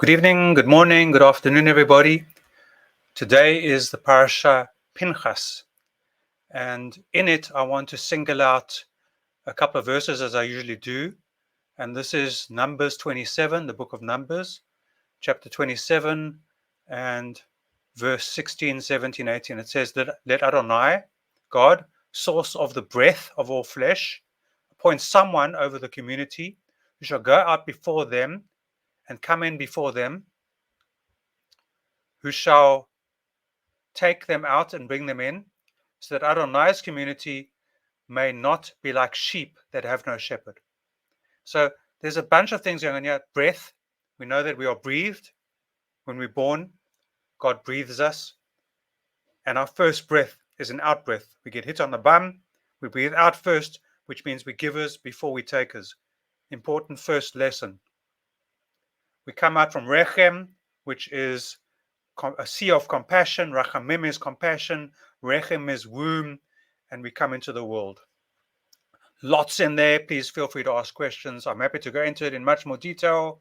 Good evening, good morning, good afternoon, everybody. Today is the Parasha Pinchas, and in it I want to single out a couple of verses as I usually do, and this is Numbers 27, the book of Numbers, chapter 27, and verse 16, 17, 18. It says that let Adonai, God, source of the breath of all flesh, appoint someone over the community who shall go out before them and come in before them, who shall take them out and bring them in, so that Adonai's community may not be like sheep that have no shepherd. So there's a bunch of things going on here. Breath. We know that we are breathed. When we're born, God breathes us. And our first breath is an out breath. We get hit on the bum. We breathe out first, which means we're givers before we takers. Important first lesson. We come out from Rechem, which is a sea of compassion. Rachamim is compassion. Rechem is womb. And we come into the world. Lots in there. Please feel free to ask questions. I'm happy to go into it in much more detail.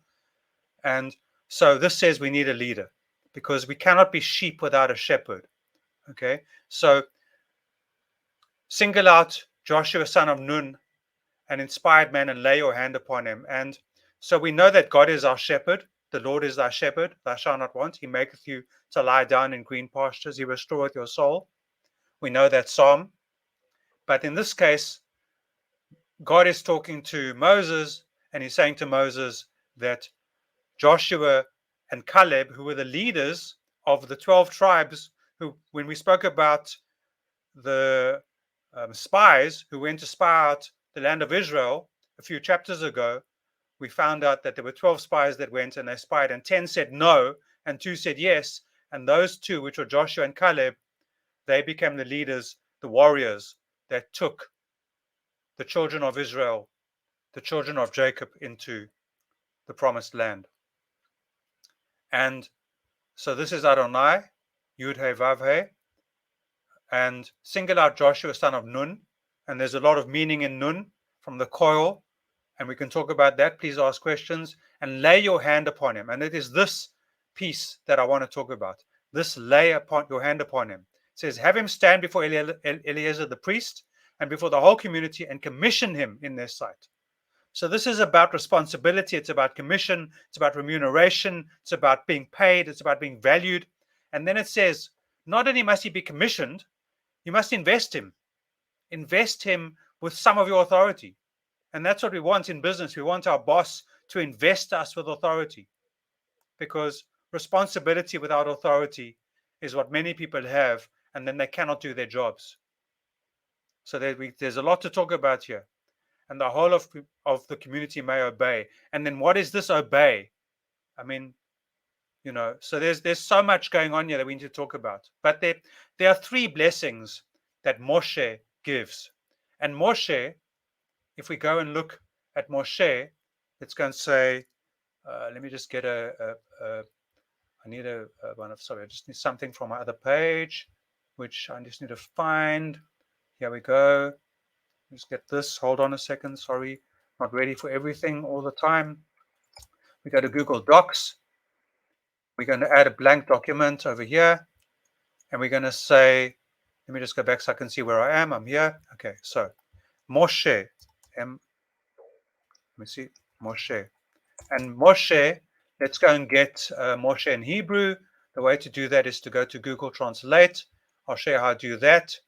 And so this says we need a leader because we cannot be sheep without a shepherd. Okay. So single out Joshua, son of Nun, an inspired man, and lay your hand upon him. And so we know that God is our shepherd. The Lord is thy shepherd, thou shalt not want. He maketh you to lie down in green pastures. He restoreth your soul. We know that psalm. But in this case, God is talking to Moses, and he's saying to Moses that Joshua and Caleb, who were the leaders of the 12 tribes, who, when we spoke about the spies who went to spy out the land of Israel a few chapters ago, we found out that there were 12 spies that went and they spied, and 10 said no, and 2 said yes. And those 2, which were Joshua and Caleb, they became the leaders, the warriors that took the children of Israel, the children of Jacob, into the promised land. And so this is Adonai, Yud He Vav He, and single out Joshua, son of Nun. And there's a lot of meaning in Nun from the coil, and we can talk about that. Please ask questions and lay your hand upon him. And it is this piece that I want to talk about. This lay upon your hand upon him. It says, have him stand before Eleazar the priest and before the whole community and commission him in their sight. So this is about responsibility. It's about commission. It's about remuneration. It's about being paid. It's about being valued. And then it says, not only must he be commissioned, you must invest him. Invest him with some of your authority. And that's what we want in business. We want our boss to invest us with authority, because responsibility without authority is what many people have, and then they cannot do their jobs. So there's a lot to talk about here. And the whole of the community may obey. And then what is this obey? I mean, so there's so much going on here that we need to talk about. But there are 3 blessings that Moshe gives. And Moshe, if we go and look at Moshe, let's go and say, let me just get I need I just need something from my other page, which I just need to find. Here we go. Let's get this. Hold on a second. Sorry, not ready for everything all the time. We go to Google Docs. We're going to add a blank document over here. And we're going to say, let me just go back so I can see where I am. I'm here. Okay, so Moshe. Let me see. Moshe. And Moshe, let's go and get Moshe in Hebrew. The way to do that is to go to Google Translate. I'll show you how to do that.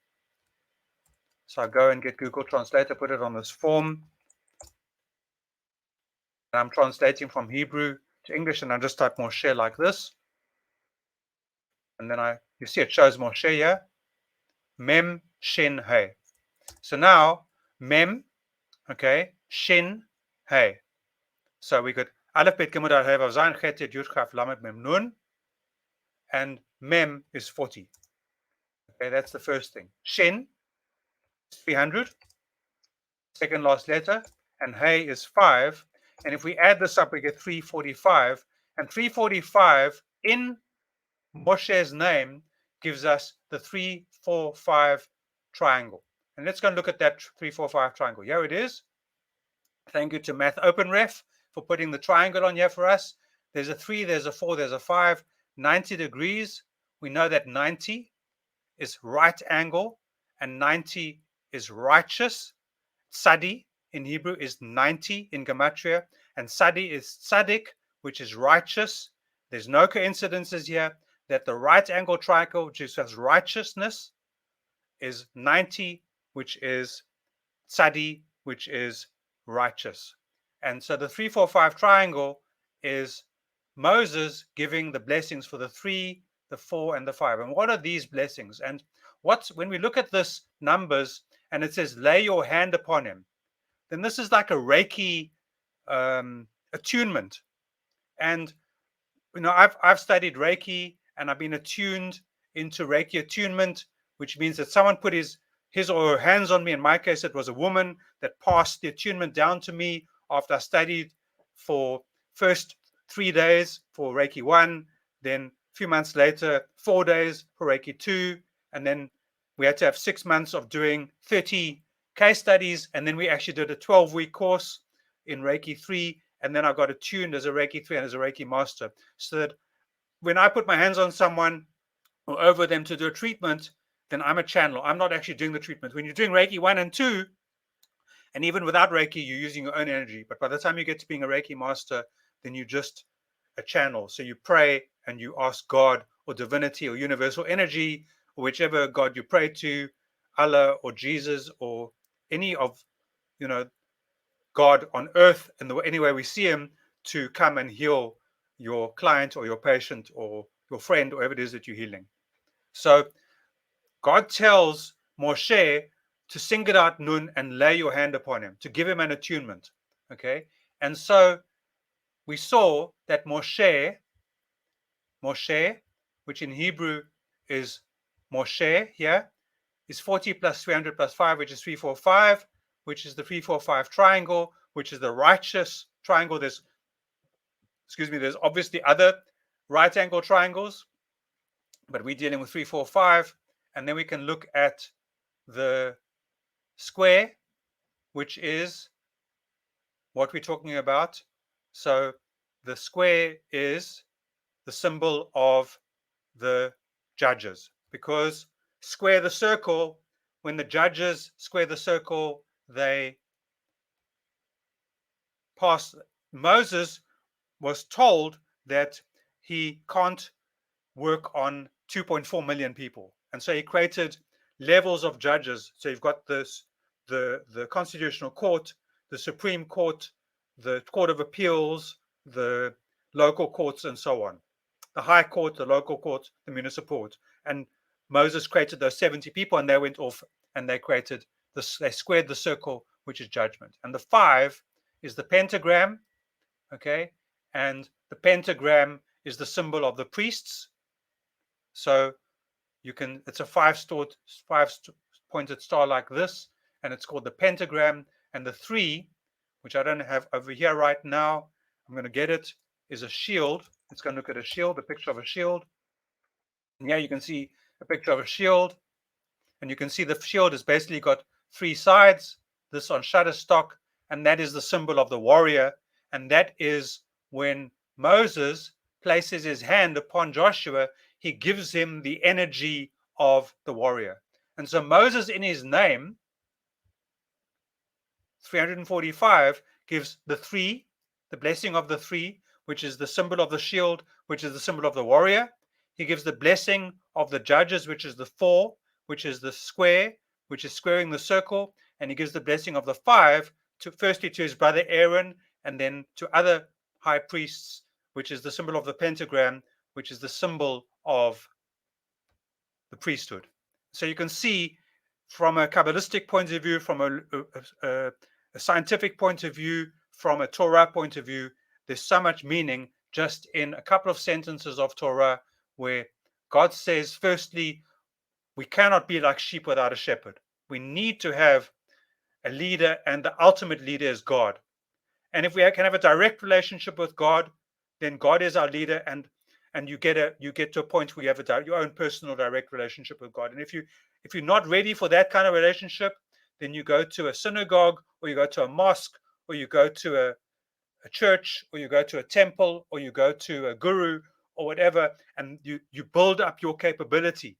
So I go and get Google Translate, I put it on this form. And I'm translating from Hebrew to English, and I just type Moshe like this. And then you see it shows Moshe here. Mem, Shin, He. So now, Mem, okay, Shin, He. So we got Aleph, Bet, Gimel, Dal, He, Vav, Zayin, Chet, Yud, Chaf, Lamed, Mem, Nun. And Mem is 40. Okay, that's the first thing. Shin, 300. Second last letter. And He is 5. And if we add this up, we get 345. And 345 in Moshe's name gives us the 3-4-5 triangle. And let's go and look at that 3-4-5 triangle. Here it is. Thank you to Math OpenRef for putting the triangle on here for us. There's a 3, there's a 4, there's a 5. 90 degrees. We know that 90 is right angle and 90 is righteous. Tsaddi in Hebrew is 90 in Gematria, and Tsaddi is Tsaddik, which is righteous. There's no coincidences here that the right angle triangle, which has righteousness, is 90, which is Tsaddi, which is righteous. And so the 3-4-5 triangle is Moses giving the blessings for the 3, the 4, and the 5. And what are these blessings? And when we look at this numbers and it says, lay your hand upon him, then this is like a Reiki attunement. And I've studied Reiki and I've been attuned into Reiki attunement, which means that someone put his or her hands on me. In my case, it was a woman that passed the attunement down to me after I studied for first 3 days for Reiki 1, then a few months later, 4 days for Reiki 2, and then we had to have 6 months of doing 30 case studies, and then we actually did a 12-week course in Reiki 3, and then I got attuned as a Reiki 3 and as a Reiki master, so that when I put my hands on someone or over them to do a treatment, then I'm a channel. I'm not actually doing the treatment. When you're doing Reiki 1 and 2, and even without Reiki, you're using your own energy. But by the time you get to being a Reiki master, then you're just a channel. So you pray and you ask God or divinity or universal energy, or whichever God you pray to, Allah or Jesus or any of, God on earth and any way we see him, to come and heal your client or your patient or your friend or whoever it is that you're healing. So God tells Moshe to single out Nun and lay your hand upon him, to give him an attunement. Okay. And so we saw that Moshe, which in Hebrew is Moshe here, is 40 plus 300 plus 5, which is 345, which is the 345 triangle, which is the righteous triangle. There's obviously other right angle triangles, but we're dealing with 345. And then we can look at the square, which is what we're talking about. So the square is the symbol of the judges, because square the circle, when the judges square the circle, they pass. Moses was told that he can't work on 2.4 million people. And so he created levels of judges. So you've got this, the Constitutional Court, the Supreme Court, the Court of Appeals, the local courts, and so on. The High Court, the local court, the municipal court. And Moses created those 70 people, and they went off and they created this, they squared the circle, which is judgment. And the 5 is the pentagram, okay? And the pentagram is the symbol of the priests. So it's a 5-pointed star like this, and it's called the pentagram. And the 3, which I don't have over here right now, I'm going to get it, is a shield. Let's go and look at a shield, a picture of a shield. And here you can see a picture of a shield, and you can see the shield has basically got 3 sides, this on Shutterstock, and that is the symbol of the warrior. And that is when Moses places his hand upon Joshua, he gives him the energy of the warrior. And so Moses, in his name, 345, gives the 3, the blessing of the 3, which is the symbol of the shield, which is the symbol of the warrior. He gives the blessing of the judges, which is the 4, which is the square, which is squaring the circle. And he gives the blessing of the 5, firstly to his brother Aaron, and then to other high priests, which is the symbol of the pentagram, which is the symbol of the priesthood. So you can see from a Kabbalistic point of view, from a scientific point of view, from a Torah point of view, there's so much meaning just in a couple of sentences of Torah, where God says, firstly, we cannot be like sheep without a shepherd. We need to have a leader, and the ultimate leader is God. And if we can have a direct relationship with God, then God is our leader, and you get to a point where you have your own personal direct relationship with God. And if you're not ready for that kind of relationship, then you go to a synagogue, or you go to a mosque, or you go to a church, or you go to a temple, or you go to a guru, or whatever, and you build up your capability,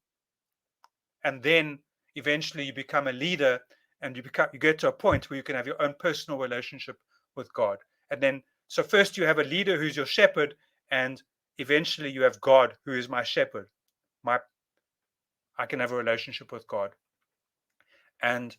and then eventually you become a leader, and you get to a point where you can have your own personal relationship with God. And then, so first you have a leader who's your shepherd, and eventually you have God who is my shepherd. I can have a relationship with God. And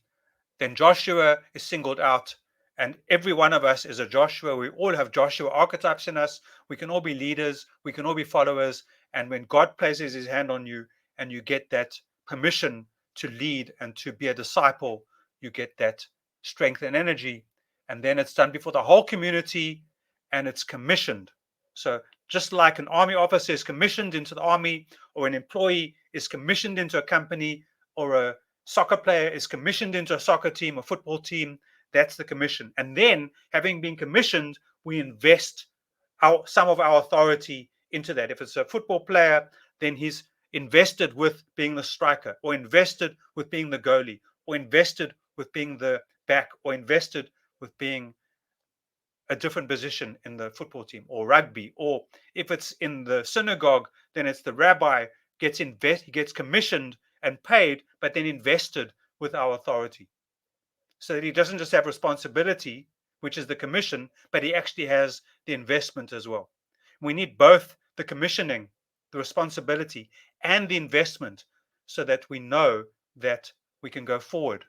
then Joshua is singled out, and every one of us is a Joshua. We all have Joshua archetypes in us. We can all be leaders, we can all be followers. And when God places his hand on you and you get that permission to lead and to be a disciple, you get that strength and energy. And then it's done before the whole community, and it's commissioned. So just like an army officer is commissioned into the army, or an employee is commissioned into a company, or a soccer player is commissioned into a soccer team or football team, that's the commission. And then, having been commissioned, we invest some of our authority into that. If it's a football player, then he's invested with being the striker, or invested with being the goalie, or invested with being the back, or invested with being a different position in the football team, or rugby. Or if it's in the synagogue, then it's the rabbi he gets commissioned and paid, but then invested with our authority, so that he doesn't just have responsibility, which is the commission, but he actually has the investment as well. We need both the commissioning, the responsibility, and the investment, so that we know that we can go forward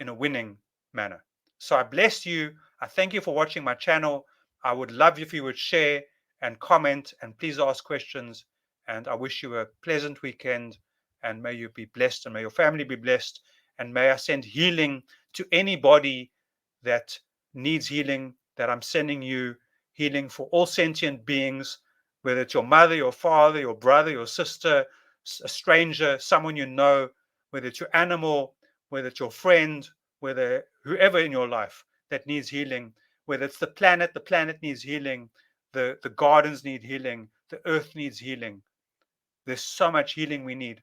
in a winning manner. So I bless you. I thank you for watching my channel. I would love if you would share and comment, and please ask questions. And I wish you a pleasant weekend, and may you be blessed, and may your family be blessed, and may I send healing to anybody that needs healing, that I'm sending you healing for all sentient beings, whether it's your mother, your father, your brother, your sister, a stranger, someone you know, whether it's your animal, whether it's your friend, whether whoever in your life that needs healing, whether it's the planet needs healing, the gardens need healing, the earth needs healing. There's so much healing we need.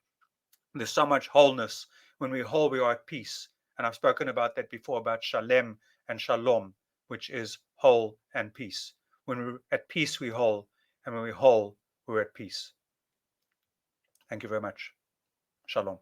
There's so much wholeness. When we're whole, we are at peace. And I've spoken about that before, about shalem and shalom, which is whole and peace. When we're at peace, we're whole. And when we're whole, we're at peace. Thank you very much. Shalom.